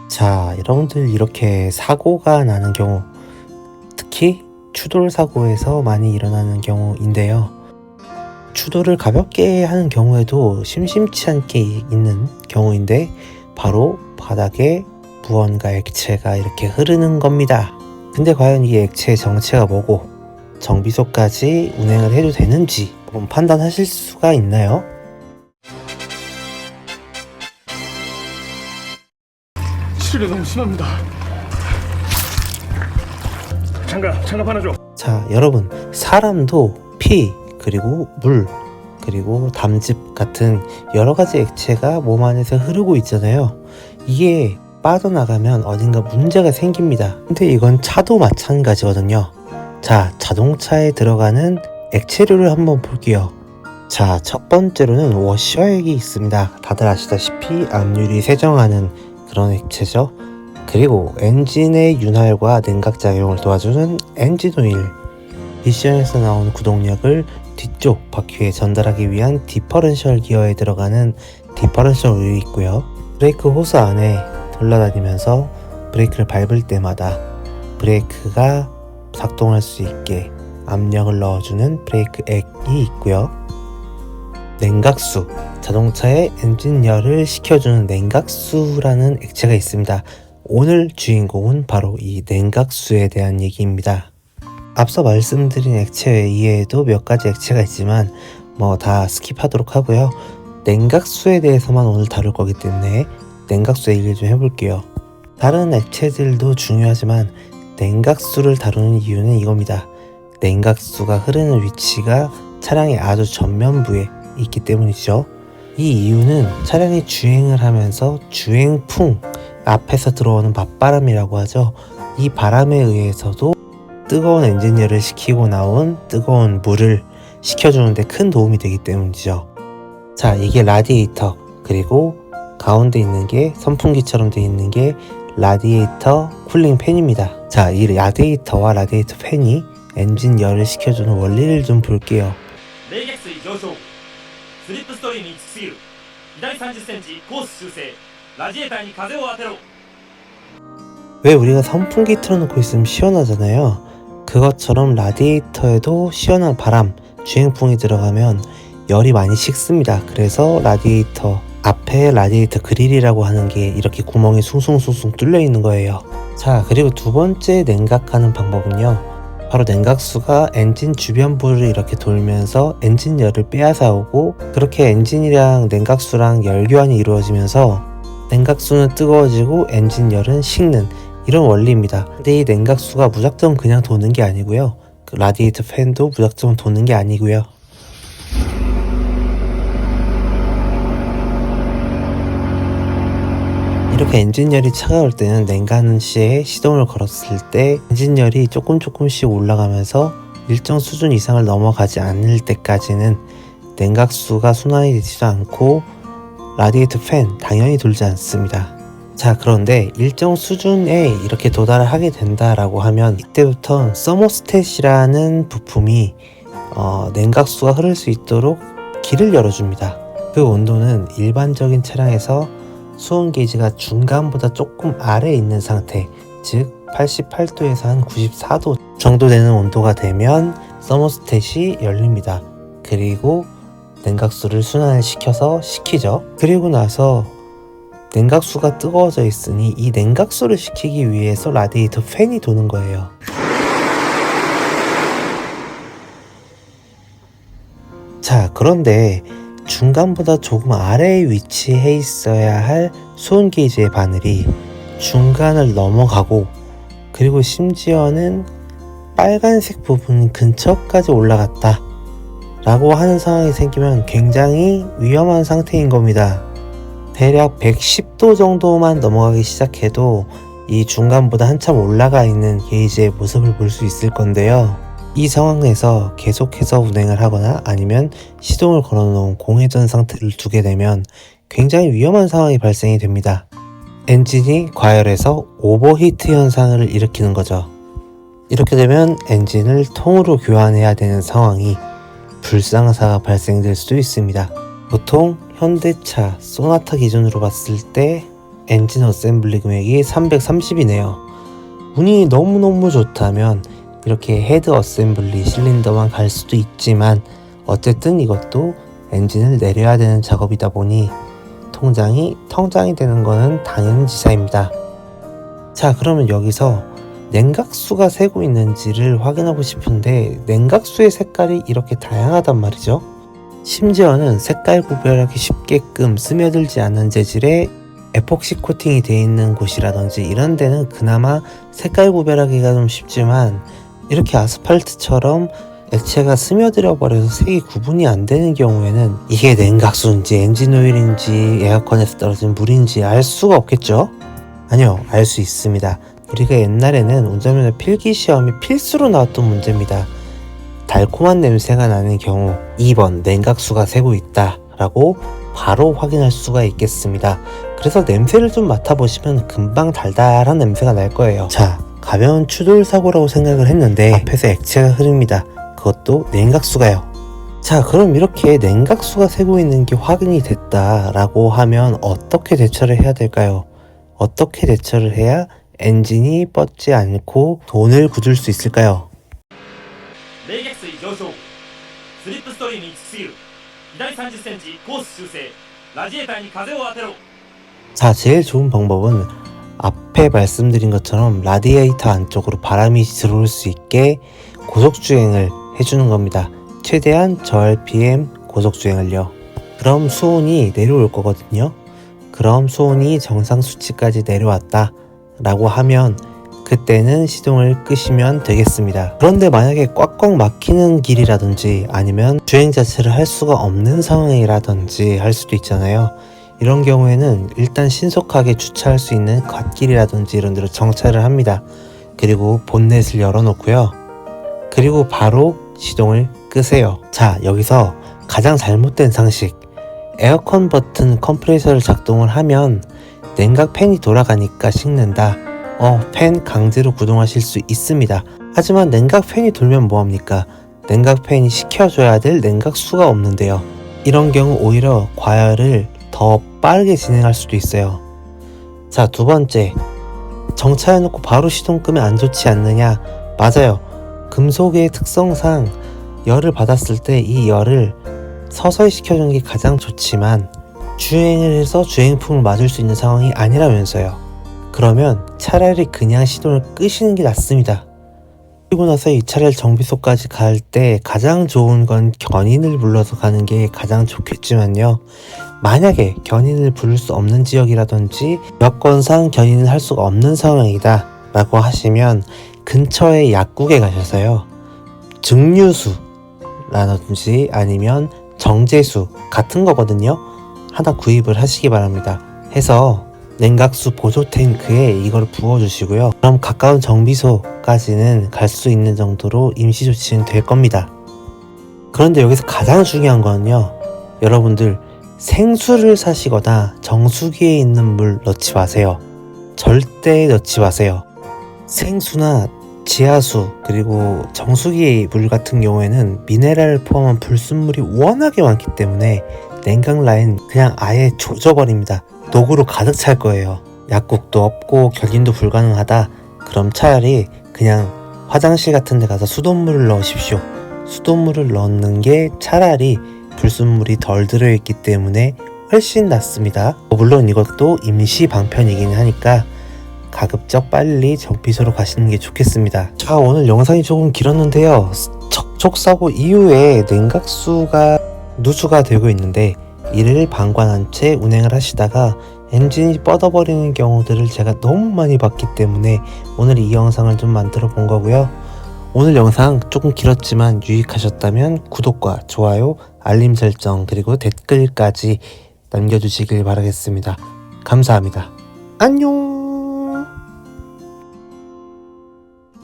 자, 여러분들 이렇게 사고가 나는 경우, 특히 추돌 사고에서 많이 일어나는 경우인데요. 추돌을 가볍게 하는 경우에도 심심치 않게 있는 경우인데 바로 바닥에 무언가 액체가 이렇게 흐르는 겁니다. 근데 과연 이 액체의 정체가 뭐고 정비소까지 운행을 해도 되는지 한번 판단하실 수가 있나요? 실이 너무 심합니다. 장갑 하나 줘. 자, 여러분, 사람도 피, 그리고 물, 그리고 담즙 같은 여러 가지 액체가 몸 안에서 흐르고 있잖아요. 이게 빠져나가면 어딘가 문제가 생깁니다. 근데 이건 차도 마찬가지거든요. 자, 자동차에 들어가는 액체류를 한번 볼게요. 자, 첫 번째로는 워셔액이 있습니다. 다들 아시다시피 압률이 세정하는 그런 액체죠. 그리고 엔진의 윤활과 냉각작용을 도와주는 엔진오일, 미션에서 나온 구동력을 뒤쪽 바퀴에 전달하기 위한 디퍼런셜 기어에 들어가는 디퍼런셜 오일이 있고요. 브레이크 호스 안에 돌아다니면서 브레이크를 밟을 때마다 브레이크가 작동할 수 있게 압력을 넣어주는 브레이크 액이 있고요. 냉각수, 자동차의 엔진열을 식혀주는 냉각수라는 액체가 있습니다. 오늘 주인공은 바로 이 냉각수에 대한 얘기입니다. 앞서 말씀드린 액체 이외에도 몇 가지 액체가 있지만 다 스킵하도록 하고요. 냉각수에 대해서만 오늘 다룰 거기 때문에 냉각수 얘기를 좀 해볼게요. 다른 액체들도 중요하지만 냉각수를 다루는 이유는 이겁니다. 냉각수가 흐르는 위치가 차량의 아주 전면부에 있기 때문이죠. 이 이유는 차량이 주행을 하면서 주행풍, 앞에서 들어오는 맞바람이라고 하죠. 이 바람에 의해서도 뜨거운 엔진열을 식히고 나온 뜨거운 물을 식혀주는데 큰 도움이 되기 때문이죠. 자, 이게 라디에이터, 그리고 가운데 있는 게 선풍기처럼 되어 있는 게 라디에이터 쿨링 팬입니다. 자, 이 라디에이터와 라디에이터 팬이 엔진열을 식혀주는 원리를 좀 볼게요. 冷却水上昇スリップストリーム1スキル左30センチコース修正ラジエーターに風を当てろ。 왜 우리가 선풍기 틀어놓고 있으면 시원하잖아요. 그것처럼 라디에이터에도 시원한 바람, 주행풍이 들어가면 열이 많이 식습니다. 그래서 라디에이터 앞에 라디에이터 그릴이라고 하는 게 이렇게 구멍이 숭숭숭숭 뚫려 있는 거예요. 자, 그리고 두 번째 냉각하는 방법은요, 바로 냉각수가 엔진 주변부를 이렇게 돌면서 엔진열을 빼앗아오고, 그렇게 엔진이랑 냉각수랑 열교환이 이루어지면서 냉각수는 뜨거워지고 엔진열은 식는 이런 원리입니다. 근데 이 냉각수가 무작정 그냥 도는 게 아니고요. 그 라디에이터 팬도 무작정 도는 게 아니고요. 이렇게 엔진열이 차가울 때는 냉각 시에 시동을 걸었을 때 엔진열이 조금씩 올라가면서 일정 수준 이상을 넘어가지 않을 때까지는 냉각수가 순환이 되지도 않고 라디에이터 팬 당연히 돌지 않습니다. 자, 그런데 일정 수준에 이렇게 도달을 하게 된다라고 하면 이때부터 서머스탯이라는 부품이 냉각수가 흐를 수 있도록 길을 열어줍니다. 그 온도는 일반적인 차량에서 수온 게이지가 중간보다 조금 아래에 있는 상태, 즉 88도에서 한 94도 정도 되는 온도가 되면 서머스탯이 열립니다. 그리고 냉각수를 순환을 시켜서 식히죠. 그리고 나서 냉각수가 뜨거워져 있으니 이 냉각수를 식히기 위해서 라디에이터 팬이 도는 거예요. 자, 그런데 중간보다 조금 아래에 위치해 있어야 할 수온 게이지의 바늘이 중간을 넘어가고, 그리고 심지어는 빨간색 부분 근처까지 올라갔다 라고 하는 상황이 생기면 굉장히 위험한 상태인 겁니다. 대략 110도 정도만 넘어가기 시작해도 이 중간보다 한참 올라가 있는 게이지의 모습을 볼 수 있을 건데요. 이 상황에서 계속해서 운행을 하거나 아니면 시동을 걸어놓은 공회전 상태를 두게 되면 굉장히 위험한 상황이 발생이 됩니다. 엔진이 과열해서 오버히트 현상을 일으키는 거죠. 이렇게 되면 엔진을 통으로 교환해야 되는 상황이 불상사가 발생될 수도 있습니다. 보통 현대차, 소나타 기준으로 봤을 때 엔진 어셈블리 금액이 330이네요. 운이 너무너무 좋다면 이렇게 헤드 어셈블리 실린더만 갈 수도 있지만 어쨌든 이것도 엔진을 내려야 되는 작업이다 보니 통장이 되는 거는 당연지사입니다. 자, 그러면 여기서 냉각수가 새고 있는지를 확인하고 싶은데 냉각수의 색깔이 이렇게 다양하단 말이죠. 심지어는 색깔 구별하기 쉽게끔 스며들지 않는 재질의 에폭시 코팅이 되어 있는 곳이라든지 이런 데는 그나마 색깔 구별하기가 좀 쉽지만 이렇게 아스팔트처럼 액체가 스며들어 버려서 색이 구분이 안 되는 경우에는 이게 냉각수인지 엔진 오일인지 에어컨에서 떨어진 물인지 알 수가 없겠죠? 아니요, 알 수 있습니다. 우리가 옛날에는 운전면허 필기시험이 필수로 나왔던 문제입니다. 달콤한 냄새가 나는 경우 2번 냉각수가 새고 있다 라고 바로 확인할 수가 있겠습니다. 그래서 냄새를 좀 맡아보시면 금방 달달한 냄새가 날 거예요. 자, 가벼운 추돌 사고라고 생각을 했는데 앞에서 액체가 흐릅니다. 그것도 냉각수가요. 자, 그럼 이렇게 냉각수가 새고 있는 게 확인이 됐다라고 하면 어떻게 대처를 해야 될까요? 어떻게 대처를 해야 엔진이 뻗지 않고 돈을 굳을 수 있을까요? 冷却水上昇スリップストリームに行き過ぎる左30センチコース修正ラジエーターに風を当てろ 자, 제일 좋은 방법은 앞에 말씀드린 것처럼 라디에이터 안쪽으로 바람이 들어올 수 있게 고속주행을 해주는 겁니다. 최대한 저RPM 고속주행을요. 그럼 수온이 내려올 거거든요. 그럼 수온이 정상 수치까지 내려왔다 라고 하면 그때는 시동을 끄시면 되겠습니다. 그런데 만약에 꽉꽉 막히는 길이라든지 아니면 주행 자체를 할 수가 없는 상황이라든지 할 수도 있잖아요. 이런 경우에는 일단 신속하게 주차할 수 있는 갓길이라든지 이런 데로 정차를 합니다. 그리고 본넷을 열어놓고요. 그리고 바로 시동을 끄세요. 자, 여기서 가장 잘못된 상식, 에어컨 버튼 컴프레서를 작동을 하면 냉각 팬이 돌아가니까 식는다. 팬 강제로 구동하실 수 있습니다. 하지만 냉각 팬이 돌면 뭐합니까? 냉각 팬이 식혀줘야 될 냉각수가 없는데요. 이런 경우 오히려 과열을 더 빠르게 진행할 수도 있어요. 자, 두 번째, 정차해놓고 바로 시동 끄면 안 좋지 않느냐? 맞아요. 금속의 특성상 열을 받았을 때 이 열을 서서히 식혀주는 게 가장 좋지만 주행을 해서 주행풍을 맞을 수 있는 상황이 아니라면서요. 그러면 차라리 그냥 시동을 끄시는 게 낫습니다. 그리고 나서 이 차를 정비소까지 갈 때 가장 좋은 건 견인을 불러서 가는 게 가장 좋겠지만요. 만약에 견인을 부를 수 없는 지역이라든지 여건상 견인을 할 수가 없는 상황이다 라고 하시면 근처의 약국에 가셔서요. 증류수라든지 아니면 정제수 같은 거거든요. 하나 구입을 하시기 바랍니다. 해서 냉각수 보조 탱크에 이걸 부어주시고요. 그럼 가까운 정비소까지는 갈 수 있는 정도로 임시 조치는 될 겁니다. 그런데 여기서 가장 중요한 거는요. 여러분들 생수를 사시거나 정수기에 있는 물 넣지 마세요. 절대 넣지 마세요. 생수나 지하수 그리고 정수기의 물 같은 경우에는 미네랄을 포함한 불순물이 워낙에 많기 때문에 냉각 라인 그냥 아예 조져버립니다. 녹으로 가득 찰 거예요. 약국도 없고 견인도 불가능하다. 그럼 차라리 그냥 화장실 같은 데 가서 수돗물을 넣으십시오. 수돗물을 넣는 게 차라리 불순물이 덜 들어있기 때문에 훨씬 낫습니다. 물론 이것도 임시 방편이긴 하니까 가급적 빨리 정비소로 가시는 게 좋겠습니다. 자, 오늘 영상이 조금 길었는데요. 척촉사고 이후에 냉각수가 누수가 되고 있는데 이를 방관한 채 운행을 하시다가 엔진이 뻗어버리는 경우들을 제가 너무 많이 봤기 때문에 오늘 이 영상을 좀 만들어 본 거고요. 오늘 영상 조금 길었지만 유익하셨다면 구독과 좋아요, 알림 설정 그리고 댓글까지 남겨주시길 바라겠습니다. 감사합니다. 안녕.